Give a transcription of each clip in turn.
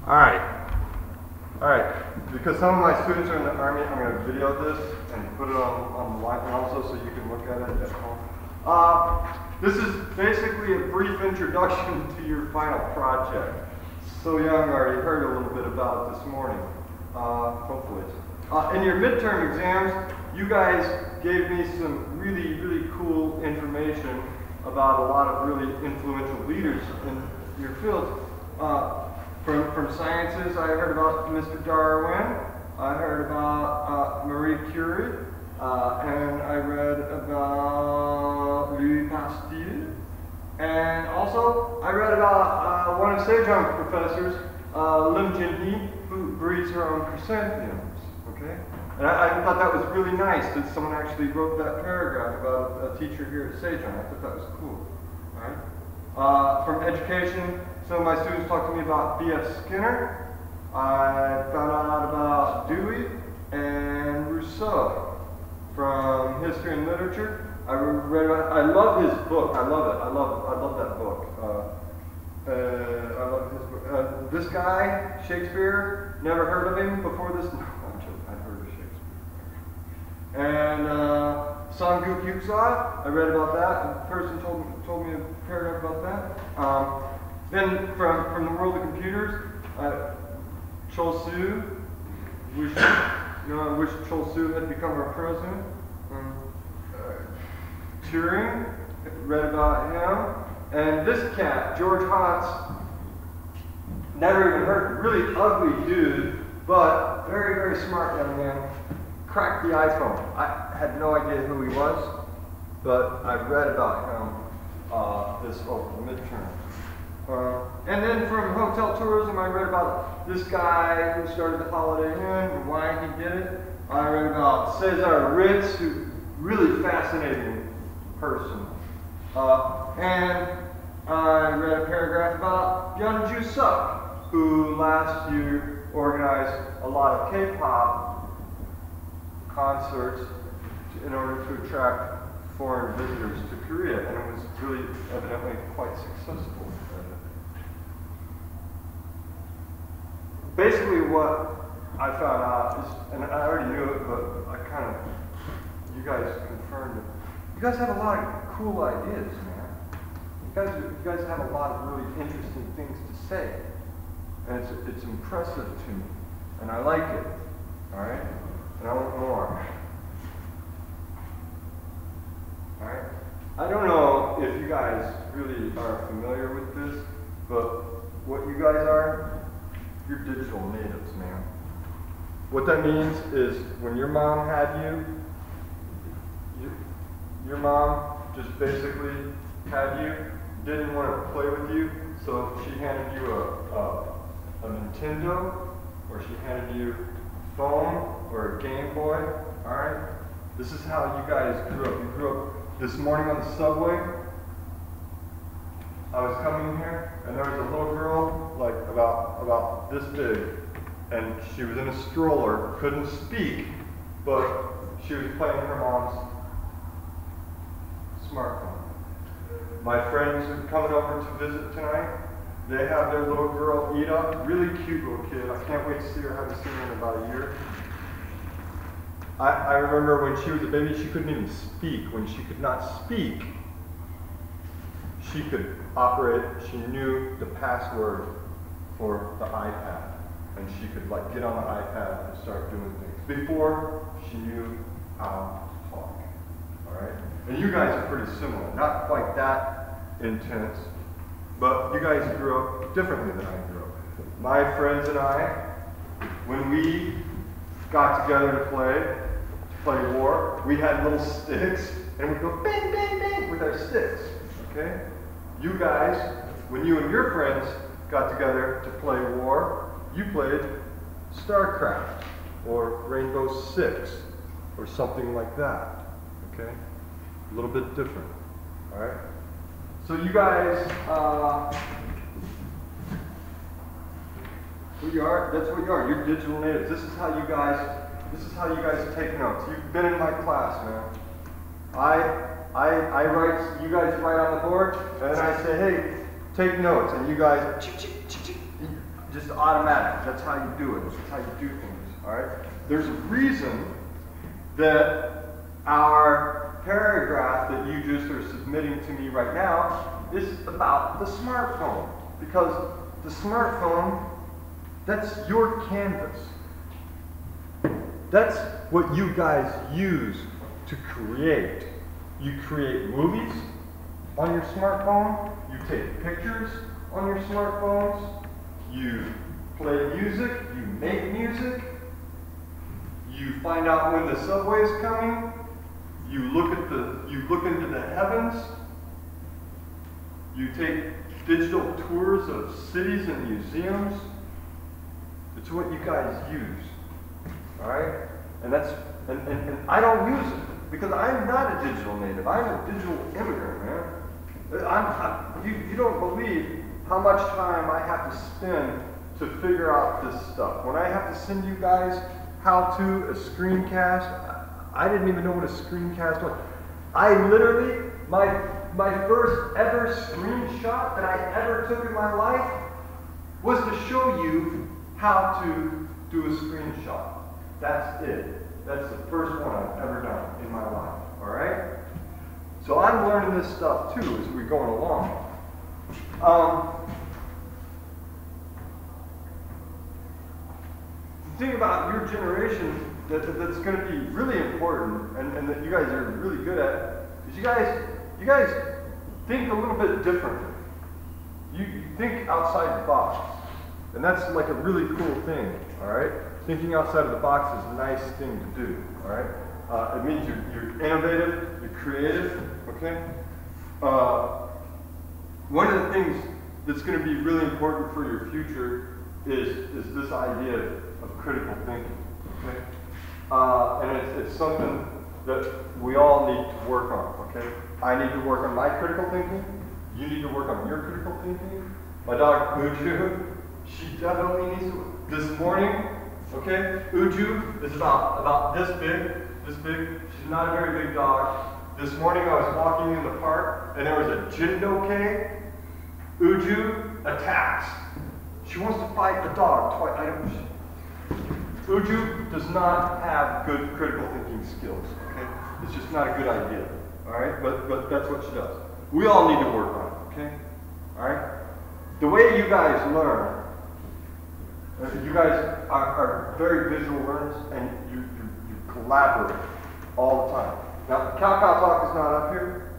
Alright, because some of my students are in the Army, I'm going to video this and put it on the line also so you can look at it at home. This is basically a brief introduction to your final project. So young, already heard a little bit about it this morning, hopefully. In your midterm exams, you guys gave me some really cool information about a lot of really influential leaders in your field. From sciences, I heard about Mr. Darwin, I heard about Marie Curie, and I read about Louis Pasteur, and also I read about one of Sejong's professors, Lim Jin-hee, who breeds her own chrysanthemums, okay? And I thought that was really nice that someone actually wrote that paragraph about a teacher here at Sejong. I thought that was cool, all right? From education, some of my students talked to me about B.F. Skinner. I found out about Dewey and Rousseau. From history and literature, I love his book. I love it. I love that book. I love his book. This guy, Shakespeare, never heard of him before this. No, I'm joking. I've heard of Shakespeare. And Sanguk Yuksa, I read about that. A person told me a paragraph about that. Then from the world of computers, Chol Su, wish Chol Su had become our president. Turing, read about him. And this cat, George Hotz, never even heard, really ugly dude, but very smart young man, cracked the iPhone. I had no idea who he was, but I read about him this over the midterm. And then from hotel tourism, I read about this guy who started the Holiday Inn and why he did it. I read about Cesar Ritz, who really fascinating person. And I read a paragraph about Yeonju Suk, who last year organized a lot of K-pop concerts in order to attract foreign visitors to Korea, and it was really evidently quite successful. Basically what I found out is, and I already knew it, but you guys confirmed it. You guys have a lot of cool ideas, man. You guys have a lot of really interesting things to say. And it's impressive to me. And I like it. Alright? And I want more. Alright? I don't know if you guys really are familiar with this, but what you guys are, you're digital natives, man. What that means is when your mom had you, your mom just basically had you, didn't want to play with you, so she handed you a Nintendo, or she handed you a phone, or a Game Boy, alright? This is how you guys grew up. You grew up this morning on the subway. I was coming here, and there was a little girl, like about this big, and she was in a stroller, couldn't speak, but she was playing her mom's smartphone. My friends are coming over to visit tonight. They have their little girl, Ida, really cute little kid. I can't wait to see her. I haven't seen her in about a year. I remember when she was a baby, she couldn't even speak. When she could not speak, she could operate, she knew the password for the iPad. And she could get on the iPad and start doing things before she knew how to talk. Alright? And you guys are pretty similar. Not quite that intense, but you guys grew up differently than I grew up. My friends and I, when we got together to play war, we had little sticks, and we'd go bang, bang, bang with our sticks, okay? You guys, when you and your friends got together to play war, you played StarCraft, or Rainbow Six, or something like that, okay? A little bit different, all right? So you guys, who you are, that's what you are, you're digital natives. This is how you guys take notes. You've been in my class, man. I write, you guys write on the board, and then I say, hey, take notes, and you guys just automatic. That's how you do it. That's how you do things. All right. There's a reason that our paragraph that you just are submitting to me right now is about the smartphone, because the smartphone, that's your canvas. That's what you guys use to create. You create movies on your smartphone, you take pictures on your smartphones, you play music, you make music, you find out when the subway is coming, you look into the heavens, you take digital tours of cities and museums. It's what you guys use. Alright? And I don't use it because I'm not a digital native. I'm a digital immigrant, man. You don't believe how much time I have to spend to figure out this stuff. When I have to send you guys how to a screencast, I didn't even know what a screencast was. I literally, my first ever screenshot that I ever took in my life was to show you how to do a screenshot. That's it. That's the first one I've ever done in my life. All right? So I'm learning this stuff too as we're going along. The thing about your generation that's going to be really important and that you guys are really good at is you guys think a little bit differently. You think outside the box. And that's like a really cool thing, all right? Thinking outside of the box is a nice thing to do, all right? It means you're innovative, you're creative, okay? One of the things that's going to be really important for your future is this idea of critical thinking, okay? And it's something that we all need to work on, okay? I need to work on my critical thinking. You need to work on your critical thinking. My dog, Uju, she definitely needs to. This morning, okay, Uju is about this big. She's not a very big dog. This morning I was walking in the park and there was a Jindoke. Uju attacks. She wants to fight the dog twice. Uju does not have good critical thinking skills, okay? It's just not a good idea, all right? But that's what she does. We all need to work on it, okay? All right? The way you guys learn, you guys are very visual learners and you collaborate all the time. Now, Cow Talk is not up here,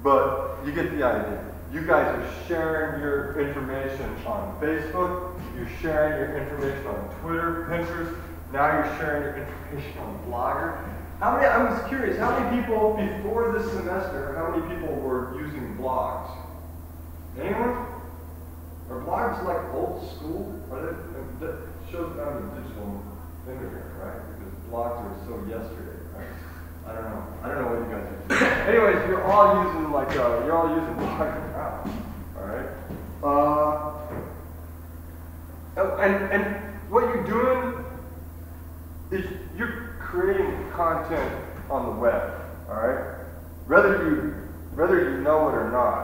but you get the idea. You guys are sharing your information on Facebook, you're sharing your information on Twitter, Pinterest, now you're sharing your information on Blogger. I was curious, how many people before this semester, how many people were using blogs? Anyone? Are blogs like old school? That shows that I'm a digital immigrant, right? Because blogs are so yesterday, right? I don't know what you guys are doing. Anyways, you're all using Blogger now, all right? And what you're doing is you're creating content on the web, all right? Whether you know it or not,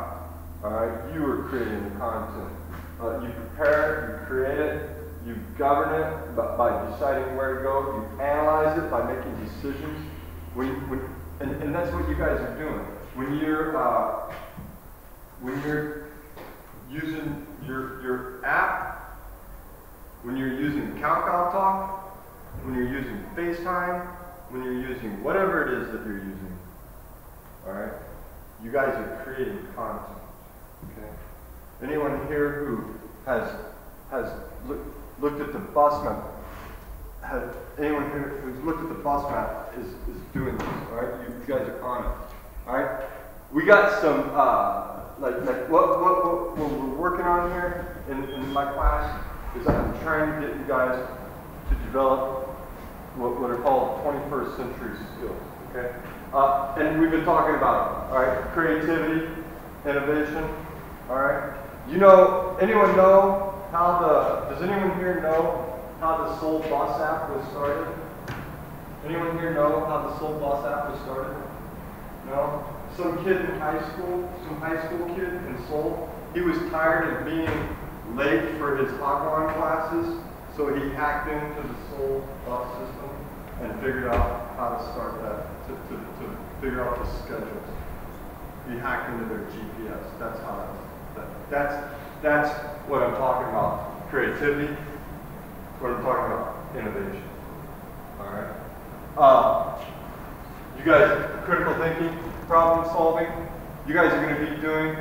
all right? You are creating the content. You prepare it, you create it, you govern it by deciding where to go, you analyze it by making decisions. And that's what you guys are doing. When you're using your app, when you're using Cow Talk, when you're using FaceTime, when you're using whatever it is that you're using, all right? You guys are creating content, okay? Anyone here who has looked at the bus map, anyone here who's looked at the bus map is doing this, all right? You guys are on it, all right? We got some, like what we're working on here in my class is I'm trying to get you guys to develop what are called 21st century skills, okay? And we've been talking about, all right, creativity, innovation, all right? Does anyone here know how the Soul Bus app was started? Anyone here know how the Soul Bus app was started? No? Some kid in high school, some high school kid in Seoul, he was tired of being late for his Hagwon classes, so he hacked into the Seoul bus system and figured out how to start that, to figure out the schedules. He hacked into their GPS. That's how that's what I'm talking about. Creativity. What I'm talking about. Innovation. All right. You guys, critical thinking, problem solving. You guys are going to be doing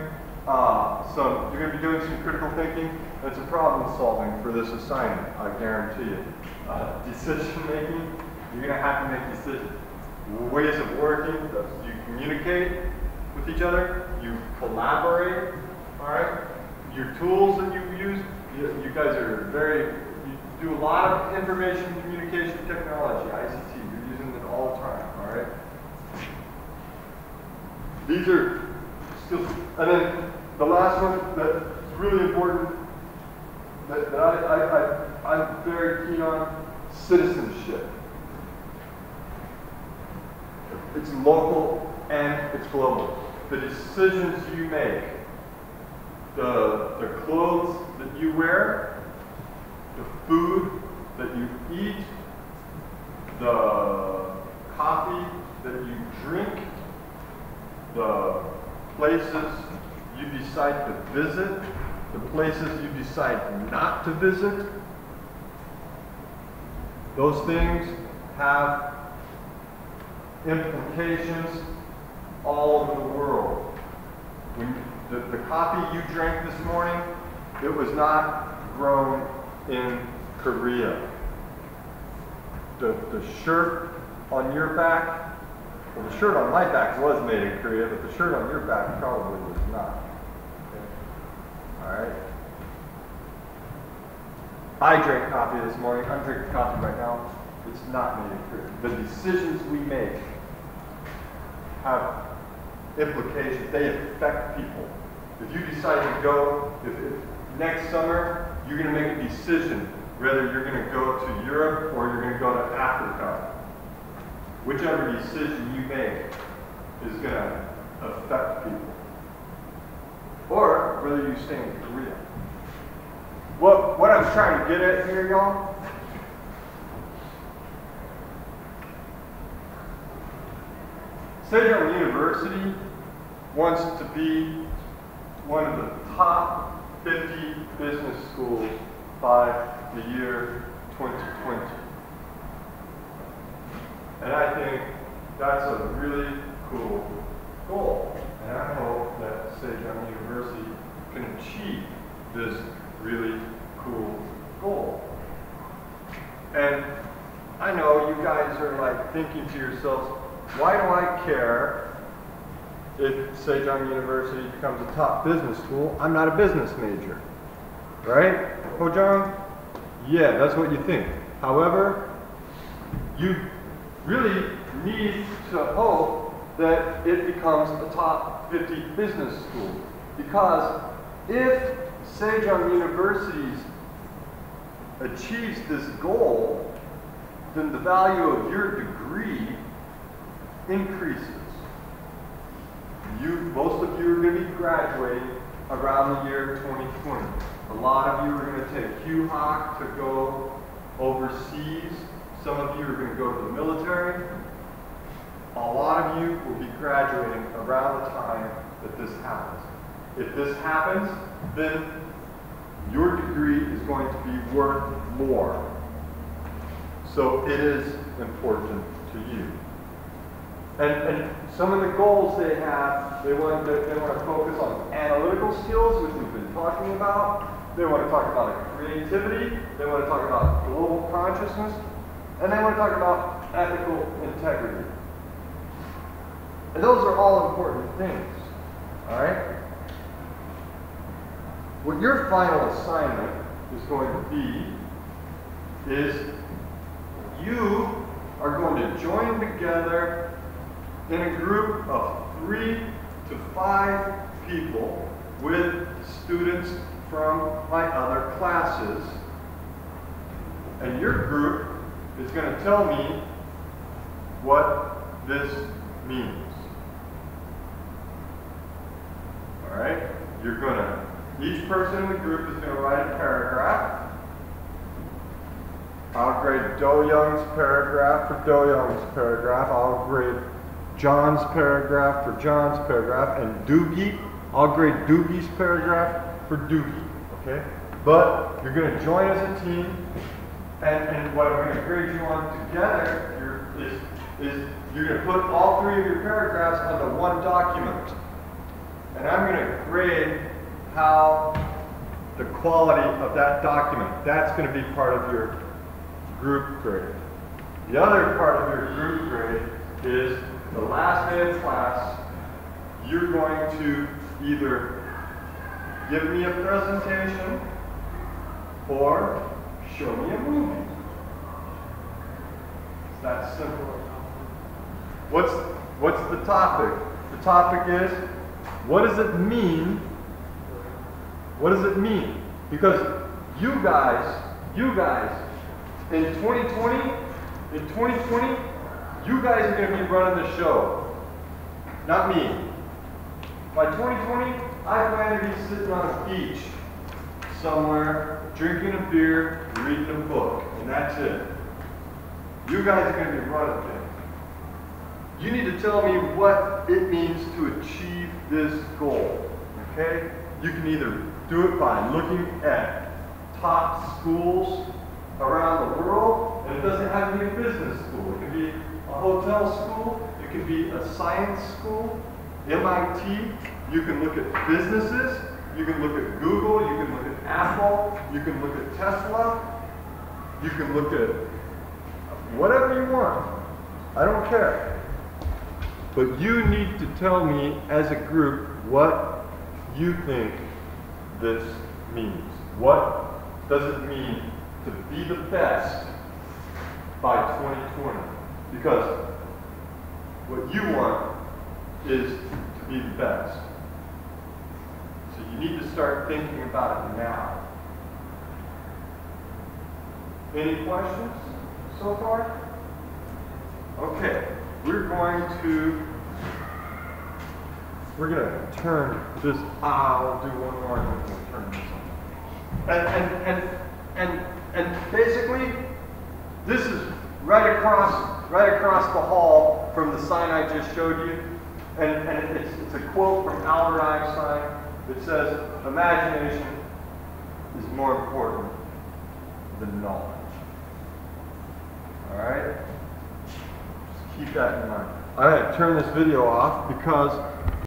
some critical thinking and some problem solving for this assignment. I guarantee you. Decision making. You're going to have to make decisions. Ways of working. You communicate with each other. You collaborate. All right. Your tools that you use. You guys are you do a lot of information communication technology, ICT. You're using it all the time. All right. These are still, and then the last one that's really important that I'm very keen on, citizenship. It's local and it's global. The decisions you make, the clothes that you wear, the food that you eat, the coffee that you drink, the places you decide to visit, the places you decide not to visit, those things have implications all over the world. When the coffee you drank this morning, it was not grown in Korea. The shirt on your back, well, the shirt on my back was made in Korea, but the shirt on your back probably was not. Okay. All right. I drank coffee this morning. I'm drinking coffee right now. It's not made in Korea. The decisions we make have implications. They affect people. If you decide to go, if next summer you're going to make a decision whether you're going to go to Europe or you're going to go to Africa, whichever decision you make is going to affect people. Or whether you stay in Korea. What I'm trying to get at here, y'all, Sejong University wants to be one of the top 50 business schools by the year 2020. And I think that's a really cool goal. And I hope that Sejong University can achieve this really cool goal. And I know you guys are like thinking to yourselves, why do I care if Sejong University becomes a top business school? I'm not a business major, right? Hojong? Yeah, that's what you think. However, you really need to hope that it becomes a top 50 business school. Because if Sejong University achieves this goal, then the value of your degree increases. Most of you are going to be graduating around the year 2020. A lot of you are going to take QHOC to go overseas. Some of you are going to go to the military. A lot of you will be graduating around the time that this happens. If this happens, then your degree is going to be worth more. So it is important to you. And some of the goals they have, they want to focus on analytical skills, which we've been talking about. They want to talk about creativity. They want to talk about global consciousness. And they want to talk about ethical integrity. And those are all important things. All right? What your final assignment is going to be is you are going to join together in a group of 3 to 5 people with students from my other classes. And your group is going to tell me what this means. All right? You're going to Each person in the group is going to write a paragraph. I'll grade Do Young's paragraph for Do Young's paragraph. I'll grade John's paragraph for John's paragraph. And Doogie, I'll grade Doogie's paragraph for Doogie. Okay? But you're going to join as a team. And what I'm going to grade you on together is you're going to put all three of your paragraphs onto one document. And I'm going to grade how the quality of that document, that's going to be part of your group grade. The other part of your group grade is the last day of class, you're going to either give me a presentation or show me a movie. It's that simple. What's the topic? The topic is, what does it mean? What does it mean? Because you guys, in 2020, you guys are going to be running the show, not me. By 2020, I plan to be sitting on a beach somewhere, drinking a beer, reading a book, and that's it. You guys are going to be running things. You need to tell me what it means to achieve this goal, okay? You can either do it by looking at top schools around the world, and it doesn't have to be a business school. It can be a hotel school, it can be a science school, MIT. You can look at businesses, you can look at Google, you can look at Apple, you can look at Tesla, you can look at whatever you want. I don't care. But you need to tell me as a group what you think this means. What does it mean to be the best by 2020? Because what you want is to be the best. So you need to start thinking about it now. Any questions so far? Okay, we're going to turn this. I'll do one more and then we'll turn this on. And basically, this is right across the hall from the sign I just showed you. And it's a quote from Albert Einstein that says, imagination is more important than knowledge. All right? Just keep that in mind. I'm going to turn this video off because